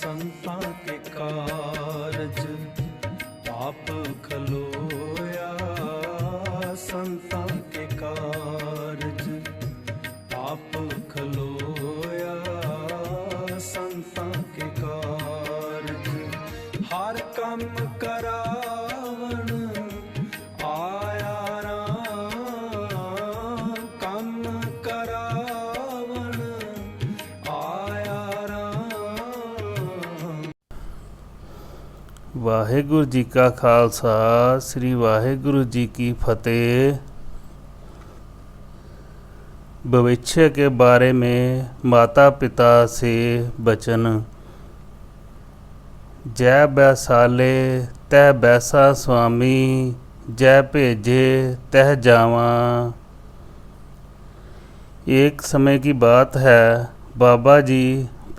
संतां के कारज पाप खलोया। संतां के कारज पाप खलोया। संतां के कारज हर कम करावण आया राम। कम करावण आया राम। वाहिगुरु जी का खालसा श्री वाहिगुरु जी की फतेह। भविष्य के बारे में माता पिता से बचन। जय बैसाले तह बैसा स्वामी, जय भेजे तह जावा। एक समय की बात है, बाबा जी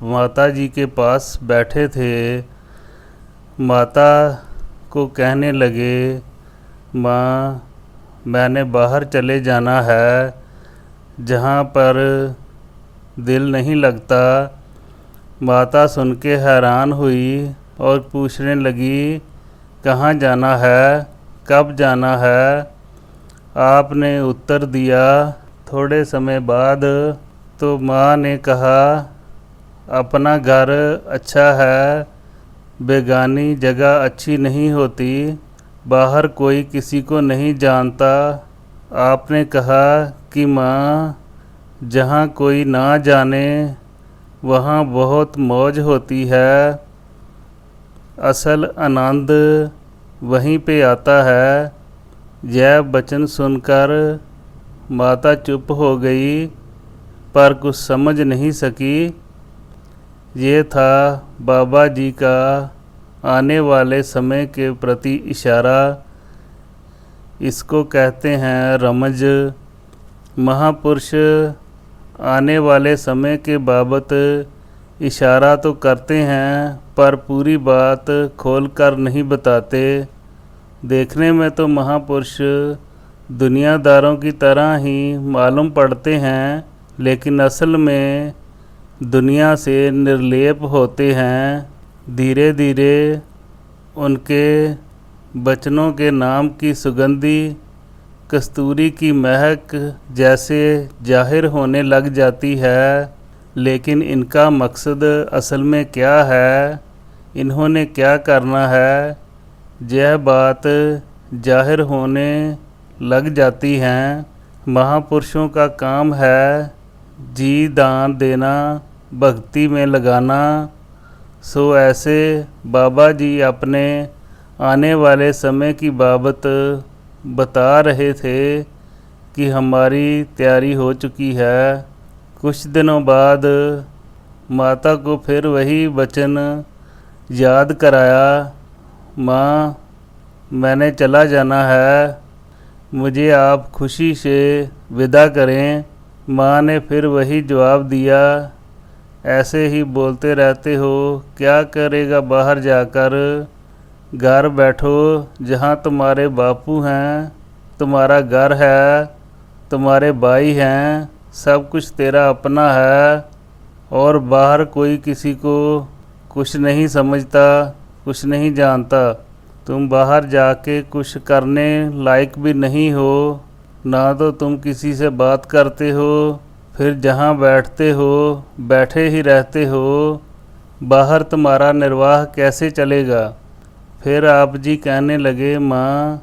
माता जी के पास बैठे थे। माता को कहने लगे, माँ मैंने बाहर चले जाना है, जहाँ पर दिल नहीं लगता। माता सुन के हैरान हुई और पूछने लगी, कहाँ जाना है, कब जाना है। आपने उत्तर दिया। थोड़े समय बाद तो माँ ने कहा, अपना घर अच्छा है, बेगानी जगह अच्छी नहीं होती, बाहर कोई किसी को नहीं जानता। आपने कहा कि माँ जहाँ कोई ना जाने वहाँ बहुत मौज होती है, असल आनंद वहीं पे आता है। यह वचन सुनकर माता चुप हो गई, पर कुछ समझ नहीं सकी। ये था बाबा जी का आने वाले समय के प्रति इशारा। इसको कहते हैं रमज। महापुरुष आने वाले समय के बाबत इशारा तो करते हैं, पर पूरी बात खोल कर नहीं बताते। देखने में तो महापुरुष दुनियादारों की तरह ही मालूम पड़ते हैं, लेकिन असल में दुनिया से निर्लेप होते हैं। धीरे धीरे उनके बचनों के नाम की सुगंधी कस्तूरी की महक जैसे जाहिर होने लग जाती है। लेकिन इनका मकसद असल में क्या है, इन्होंने क्या करना है, यह बात जाहिर होने लग जाती हैं। महापुरुषों का काम है जी दान देना, भक्ति में लगाना। सो ऐसे बाबा जी अपने आने वाले समय की बाबत बता रहे थे कि हमारी तैयारी हो चुकी है। कुछ दिनों बाद माता को फिर वही वचन याद कराया, माँ मैंने चला जाना है, मुझे आप खुशी से विदा करें। माँ ने फिर वही जवाब दिया, ऐसे ही बोलते रहते हो, क्या करेगा बाहर जाकर। घर बैठो, जहाँ तुम्हारे बापू हैं, तुम्हारा घर है, तुम्हारे भाई हैं, सब कुछ तेरा अपना है। और बाहर कोई किसी को कुछ नहीं समझता, कुछ नहीं जानता। तुम बाहर जाके कुछ करने लायक भी नहीं हो, ना तो तुम किसी से बात करते हो, फिर जहाँ बैठते हो बैठे ही रहते हो। बाहर तुम्हारा निर्वाह कैसे चलेगा। फिर आप जी कहने लगे, माँ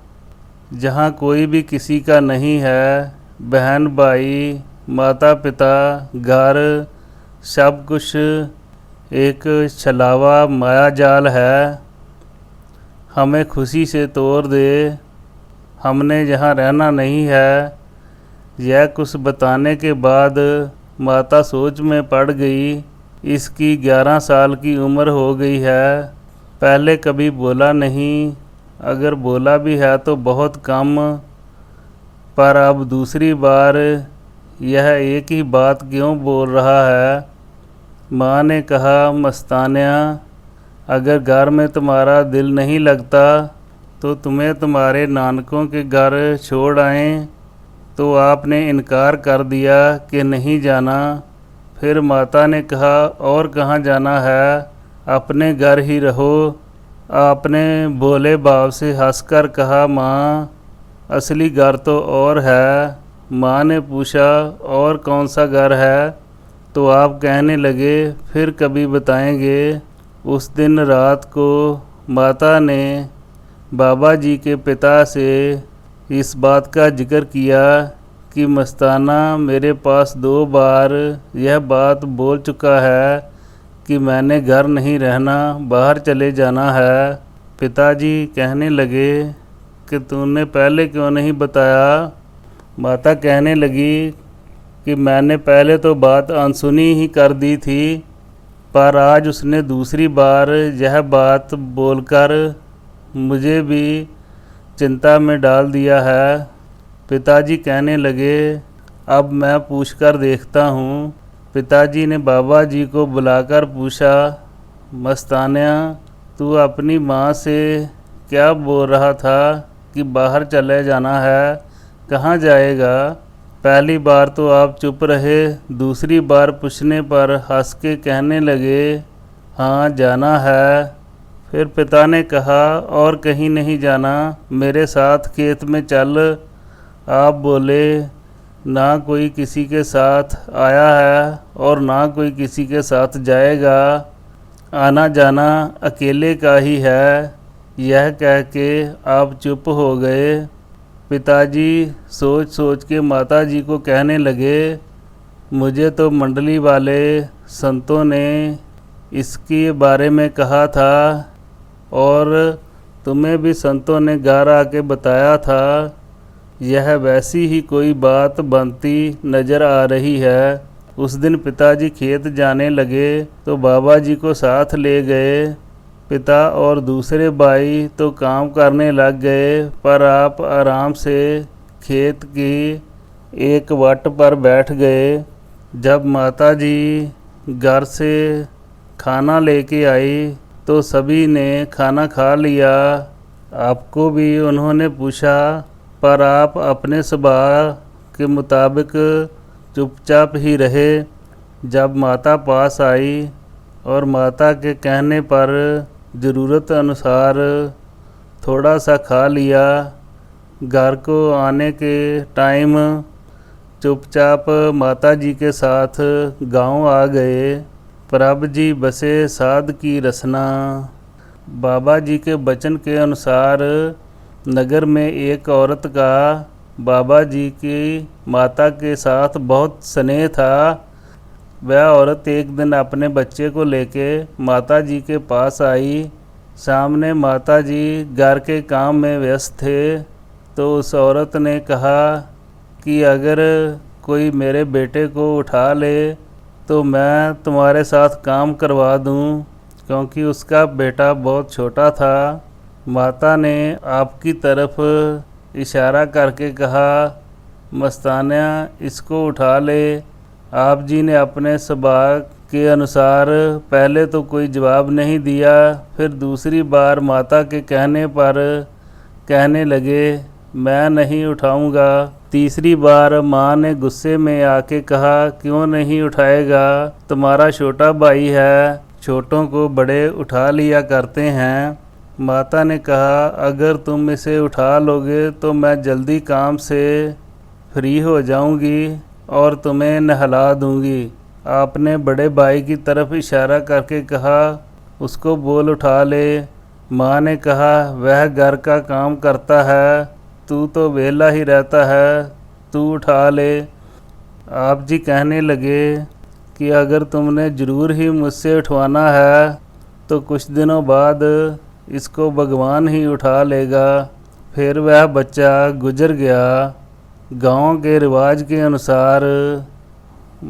जहाँ कोई भी किसी का नहीं है, बहन भाई माता पिता घर सब कुछ एक छलावा माया जाल है, हमें खुशी से तोड़ दे, हमने यहाँ रहना नहीं है। यह कुछ बताने के बाद माता सोच में पड़ गई। इसकी 11 साल की उम्र हो गई है, पहले कभी बोला नहीं, अगर बोला भी है तो बहुत कम। पर अब दूसरी बार यह एक ही बात क्यों बोल रहा है। माँ ने कहा, मस्तानिया अगर घर में तुम्हारा दिल नहीं लगता तो तुम्हें तुम्हारे नानकों के घर छोड़ आएं। तो आपने इनकार कर दिया कि नहीं जाना। फिर माता ने कहा, और कहाँ जाना है। अपने घर ही रहो। आपने भोले भाव से हंसकर कहा, माँ असली घर तो और है। माँ ने पूछा, और कौन सा घर है? तो आप कहने लगे, फिर कभी बताएंगे। उस दिन रात को माता ने बाबा जी के पिता से इस बात का जिक्र किया कि मस्ताना मेरे पास 2 बार यह बात बोल चुका है कि मैंने घर नहीं रहना, बाहर चले जाना है। पिताजी कहने लगे कि तूने पहले क्यों नहीं बताया? माता कहने लगी कि मैंने पहले तो बात अनसुनी ही कर दी थी, पर आज उसने दूसरी बार यह बात बोलकर मुझे भी चिंता में डाल दिया है। पिताजी कहने लगे, अब मैं पूछकर देखता हूँ। पिताजी ने बाबा जी को बुलाकर पूछा, मस्तानिया तू अपनी माँ से क्या बोल रहा था कि बाहर चले जाना है? कहाँ जाएगा? पहली बार तो आप चुप रहे, दूसरी बार पूछने पर हंस के कहने लगे, हाँ जाना है। फिर पिता ने कहा, और कहीं नहीं जाना, मेरे साथ खेत में चल। आप बोले, ना कोई किसी के साथ आया है और ना कोई किसी के साथ जाएगा, आना जाना अकेले का ही है। यह कह के आप चुप हो गए। पिताजी सोच सोच के माता जी को कहने लगे, मुझे तो मंडली वाले संतों ने इसके बारे में कहा था और तुम्हें भी संतों ने घर आके बताया था। यह वैसी ही कोई बात बनती नज़र आ रही है। उस दिन पिताजी खेत जाने लगे तो बाबा जी को साथ ले गए। पिता और दूसरे भाई तो काम करने लग गए, पर आप आराम से खेत की एक वट पर बैठ गए। जब माता जी घर से खाना लेके आई तो सभी ने खाना खा लिया। आपको भी उन्होंने पूछा, पर आप अपने स्वभाव के मुताबिक चुपचाप ही रहे। जब माता पास आई और माता के कहने पर ज़रूरत अनुसार थोड़ा सा खा लिया। घर को आने के टाइम चुपचाप माता जी के साथ गांव आ गए। प्रभ जी बसे साध की रसना। बाबा जी के वचन के अनुसार नगर में एक औरत का बाबा जी की माता के साथ बहुत स्नेह था। वह औरत एक दिन अपने बच्चे को लेके माता जी के पास आई। सामने माता जी घर के काम में व्यस्त थे, तो उस औरत ने कहा कि अगर कोई मेरे बेटे को उठा ले तो मैं तुम्हारे साथ काम करवा दूं, क्योंकि उसका बेटा बहुत छोटा था। माता ने आपकी तरफ इशारा करके कहा, मस्तानिया इसको उठा ले। आप जी ने अपने स्वभाव के अनुसार पहले तो कोई जवाब नहीं दिया, फिर दूसरी बार माता के कहने पर कहने लगे, मैं नहीं उठाऊंगा। तीसरी बार माँ ने गुस्से में आके कहा, क्यों नहीं उठाएगा? तुम्हारा छोटा भाई है, छोटों को बड़े उठा लिया करते हैं। माता ने कहा, अगर तुम इसे उठा लोगे तो मैं जल्दी काम से फ्री हो जाऊंगी और तुम्हें नहला दूंगी। आपने बड़े भाई की तरफ इशारा करके कहा, उसको बोल उठा ले। माँ ने कहा, वह घर का काम करता है, तू तो वेला ही रहता है, तू उठा ले। आप जी कहने लगे कि अगर तुमने ज़रूर ही मुझसे उठवाना है तो कुछ दिनों बाद इसको भगवान ही उठा लेगा। फिर वह बच्चा गुजर गया। गांव के रिवाज के अनुसार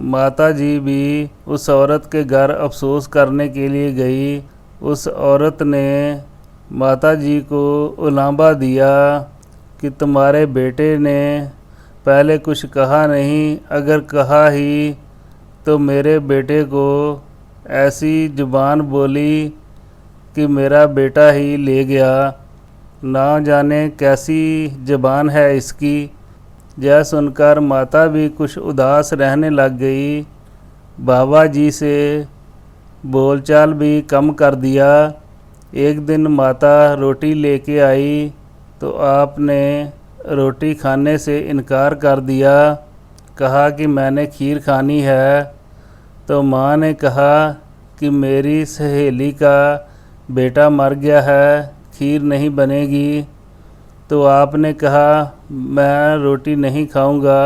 माता जी भी उस औरत के घर अफसोस करने के लिए गई। उस औरत ने माता जी को उलांबा दिया कि तुम्हारे बेटे ने पहले कुछ कहा नहीं, अगर कहा ही तो मेरे बेटे को ऐसी जुबान बोली कि मेरा बेटा ही ले गया। ना जाने कैसी जुबान है इसकी। यह सुनकर माता भी कुछ उदास रहने लग गई। बाबा जी से बोलचाल भी कम कर दिया। एक दिन माता रोटी लेके आई तो आपने रोटी खाने से इनकार कर दिया। कहा कि मैंने खीर खानी है। तो माँ ने कहा कि मेरी सहेली का बेटा मर गया है, खीर नहीं बनेगी। तो आपने कहा मैं रोटी नहीं खाऊंगा।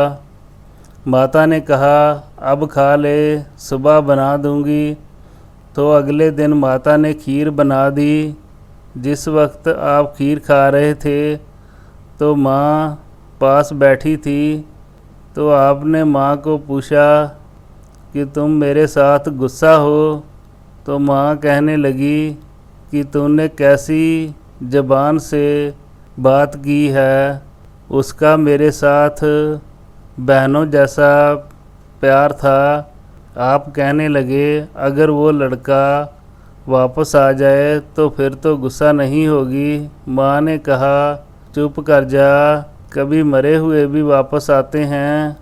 माता ने कहा अब खा ले, सुबह बना दूंगी। तो अगले दिन माता ने खीर बना दी। जिस वक्त आप खीर खा रहे थे तो माँ पास बैठी थी। तो आपने माँ को पूछा कि तुम मेरे साथ गुस्सा हो। तो माँ कहने लगी कि तूने कैसी ज़बान से बात की है। उसका मेरे साथ बहनों जैसा प्यार था। आप कहने लगे अगर वो लड़का वापस आ जाए तो फिर तो गुस्सा नहीं होगी। माँ ने कहा चुप कर जा, कभी मरे हुए भी वापस आते हैं।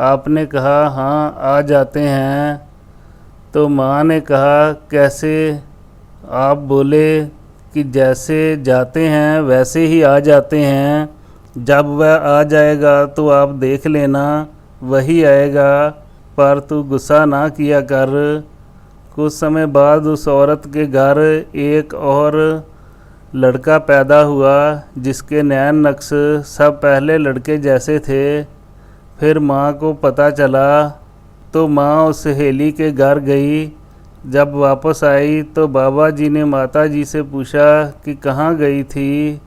आपने कहा हाँ आ जाते हैं। तो माँ ने कहा कैसे? आप बोले कि जैसे जाते हैं वैसे ही आ जाते हैं। जब वह आ जाएगा तो आप देख लेना, वही आएगा, पर तू गुस्सा ना किया कर। कुछ समय बाद उस औरत के घर एक और लड़का पैदा हुआ जिसके नैन नक्श सब पहले लड़के जैसे थे। फिर माँ को पता चला तो माँ उस सहेली के घर गई। जब वापस आई तो बाबा जी ने माता जी से पूछा कि कहाँ गई थी।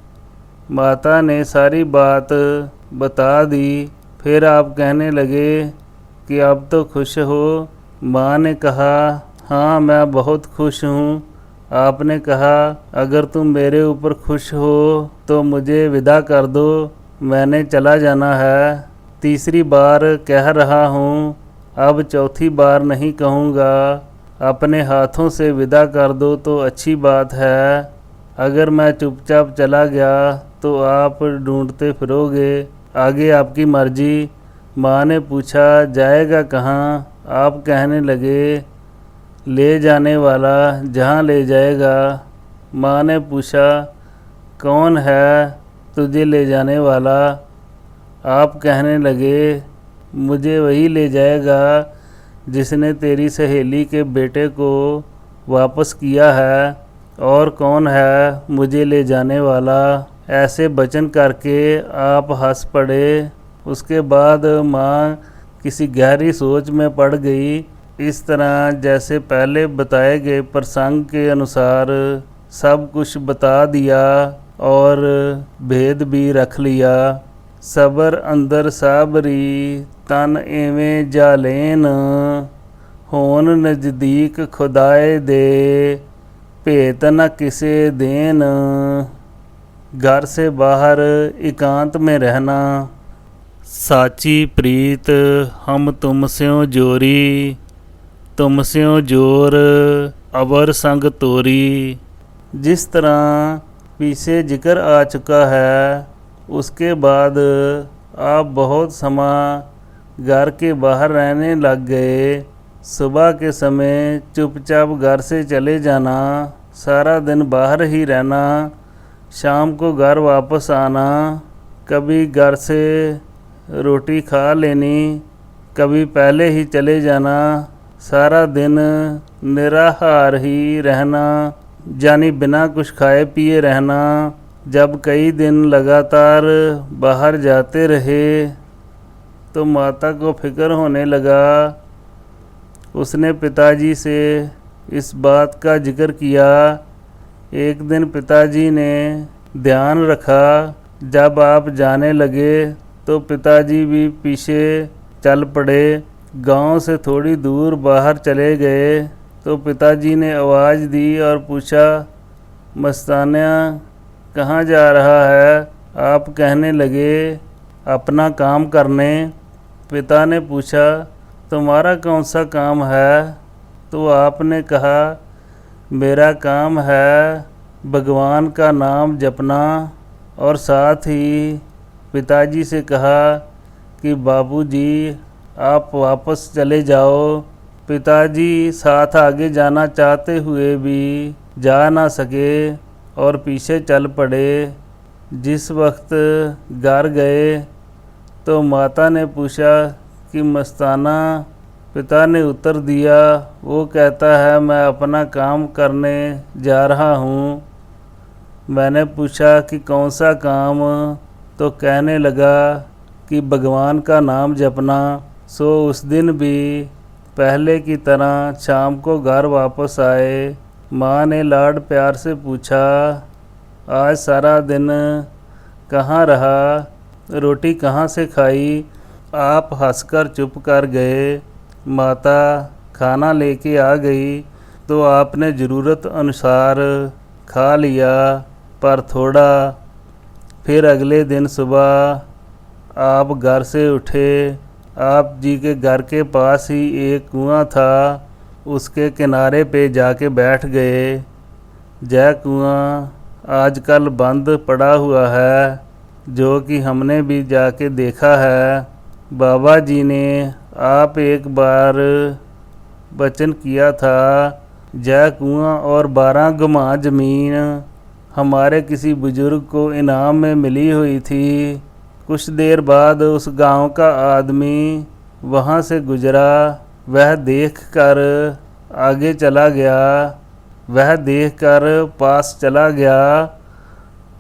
माता ने सारी बात बता दी। फिर आप कहने लगे कि अब तो खुश हो। माँ ने कहा हाँ मैं बहुत खुश हूँ। आपने कहा अगर तुम मेरे ऊपर खुश हो तो मुझे विदा कर दो, मैंने चला जाना है। तीसरी बार कह रहा हूँ, अब चौथी बार नहीं कहूँगा। अपने हाथों से विदा कर दो तो अच्छी बात है। अगर मैं चुपचाप चला गया तो आप ढूंढते फिरोगे, आगे आपकी मर्जी। माँ ने पूछा जाएगा कहाँ? आप कहने लगे ले जाने वाला जहाँ ले जाएगा। माँ ने पूछा कौन है तुझे ले जाने वाला? आप कहने लगे मुझे वही ले जाएगा जिसने तेरी सहेली के बेटे को वापस किया है। और कौन है मुझे ले जाने वाला? ऐसे वचन करके आप हंस पड़े। उसके बाद माँ किसी गहरी सोच में पड़ गई। इस तरह जैसे पहले बताए गए प्रसंग के अनुसार सब कुछ बता दिया और भेद भी रख लिया। सबर अंदर साबरी तन एवें जालेन, होन नज़दीक खुदाए दे भेत न किसे देन। घर से बाहर एकांत में रहना। साची प्रीत हम तुमस्यों जोरी, तुमस्यों जोर अवर संग तोरी। जिस तरह पीछे जिक्र आ चुका है, उसके बाद आप बहुत समय घर के बाहर रहने लग गए। सुबह के समय चुपचाप घर से चले जाना, सारा दिन बाहर ही रहना, शाम को घर वापस आना। कभी घर से रोटी खा लेनी, कभी पहले ही चले जाना। सारा दिन निराहार ही रहना, यानी बिना कुछ खाए पिए रहना। जब कई दिन लगातार बाहर जाते रहे तो माता को फिक्र होने लगा। उसने पिताजी से इस बात का जिक्र किया। एक दिन पिताजी ने ध्यान रखा। जब आप जाने लगे तो पिताजी भी पीछे चल पड़े। गांव से थोड़ी दूर बाहर चले गए तो पिताजी ने आवाज़ दी और पूछा मस्तानिया कहाँ जा रहा है? आप कहने लगे अपना काम करने। पिता ने पूछा तुम्हारा कौन सा काम है? तो आपने कहा मेरा काम है भगवान का नाम जपना। और साथ ही पिताजी से कहा कि बाबूजी आप वापस चले जाओ, पिताजी साथ आगे जाना चाहते हुए भी जा ना सके और पीछे चल पड़े। जिस वक्त घर गए तो माता ने पूछा कि मस्ताना। पिता ने उत्तर दिया, वो कहता है मैं अपना काम करने जा रहा हूँ। मैंने पूछा कि कौन सा काम, तो कहने लगा कि भगवान का नाम जपना। सो उस दिन भी पहले की तरह शाम को घर वापस आए। माँ ने लाड प्यार से पूछा, आज सारा दिन कहाँ रहा, रोटी कहाँ से खाई। आप हंसकर चुप कर गए। माता खाना लेके आ गई तो आपने ज़रूरत अनुसार खा लिया, पर थोड़ा। फिर अगले दिन सुबह आप घर से उठे। आप जी के घर के पास ही एक कुआं था, उसके किनारे पे जाके बैठ गए। यह कुआं आजकल बंद पड़ा हुआ है, जो कि हमने भी जाके देखा है। बाबा जी ने आप एक बार वचन किया था, यह कुआं और 12 गुमा ज़मीन हमारे किसी बुजुर्ग को इनाम में मिली हुई थी। कुछ देर बाद उस गांव का आदमी वहां से गुजरा। वह देखकर आगे चला गया। वह देखकर पास चला गया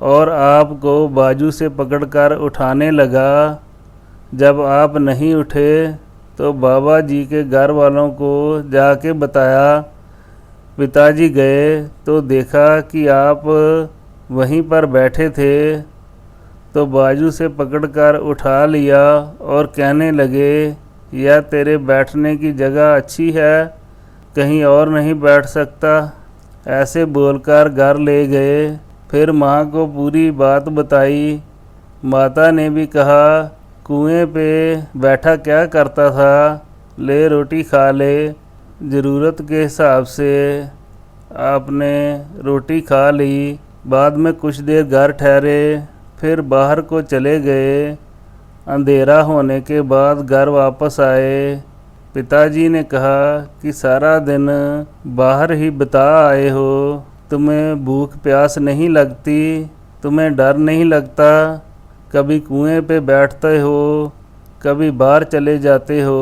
और आपको बाजू से पकड़कर उठाने लगा। जब आप नहीं उठे तो बाबा जी के घर वालों को जाके बताया। पिताजी गए तो देखा कि आप वहीं पर बैठे थे, तो बाजू से पकड़कर उठा लिया और कहने लगे, यह तेरे बैठने की जगह अच्छी है, कहीं और नहीं बैठ सकता। ऐसे बोलकर घर ले गए। फिर माँ को पूरी बात बताई। माता ने भी कहा, कुएं पे बैठा क्या करता था, ले रोटी खा ले। ज़रूरत के हिसाब से आपने रोटी खा ली। बाद में कुछ देर घर ठहरे, फिर बाहर को चले गए। अंधेरा होने के बाद घर वापस आए। पिताजी ने कहा कि सारा दिन बाहर ही बिता आए हो, तुम्हें भूख प्यास नहीं लगती, तुम्हें डर नहीं लगता। कभी कुएं पे बैठते हो, कभी बाहर चले जाते हो।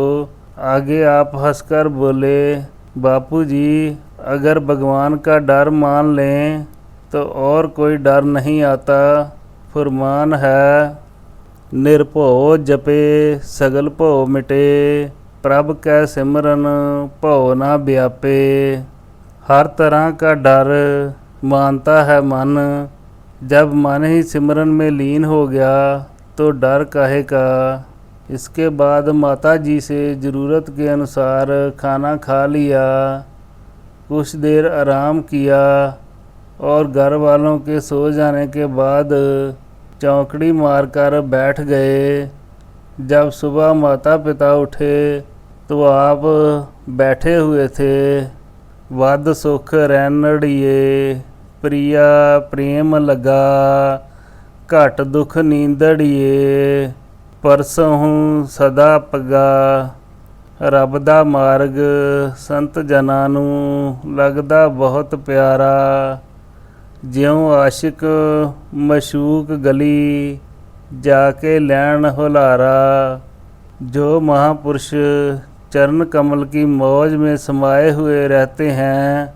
आगे आप हंसकर बोले, बापूजी अगर भगवान का डर मान लें तो और कोई डर नहीं आता। फुरमान है, निरभਉ जपे सगल भਉ मिटे, प्रभ कै सिमरन भਉ ना व्यापे। हर तरह का डर मानता है मन। जब मन ही सिमरन में लीन हो गया तो डर काहे का। इसके बाद माता जी से ज़रूरत के अनुसार खाना खा लिया। कुछ देर आराम किया और घर वालों के सो जाने के बाद चौकड़ी मारकर बैठ गए। जब सुबह माता पिता उठे तो आप बैठे हुए थे। वध सुख रैनड़िए, प्रिया प्रेम लगा, घट दुख नींदड़िए, परसों सदा पगा। रब दा मार्ग संत जनां नूं लगदा बहुत प्यारा। ज्यों आशिक मशूक गली, जाके लैन हुलारा। जो महापुरुष चरण कमल की मौज में समाये हुए रहते हैं,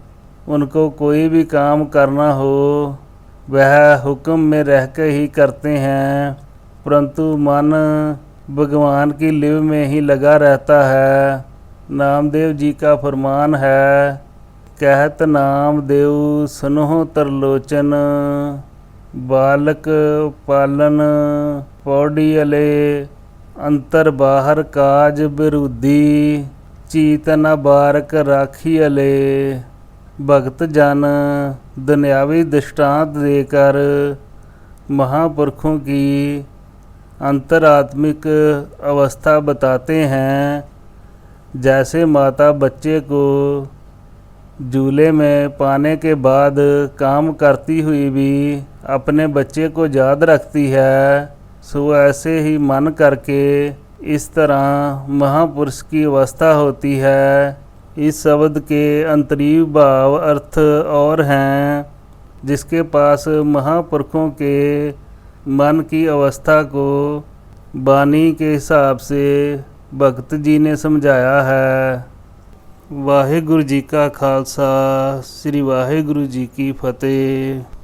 उनको कोई भी काम करना हो वह हुक्म में रहकर ही करते हैं, परंतु मन भगवान की लिव में ही लगा रहता है। नामदेव जी का फरमान है, कहत नामदेव सुनहो तरलोचन, बालक पालन पौड़ी अले, अंतर बाहर काज बिरुदी, चीत न बारक राखी अले। भगत जन दुनियावी दृष्टांत देकर महापुरखों की अंतरात्मिक अवस्था बताते हैं। जैसे माता बच्चे को झूले में पाने के बाद काम करती हुई भी अपने बच्चे को याद रखती है, सो ऐसे ही मन करके इस तरह महापुरुष की अवस्था होती है इस शब्द के अंतरीव भाव अर्थ और हैं, जिसके पास महापुरुषों के मन की अवस्था को वाणी के हिसाब से भगत जी ने समझाया है। वाहिगुरु जी का खालसा, श्री वाहिगुरु जी की फतेह।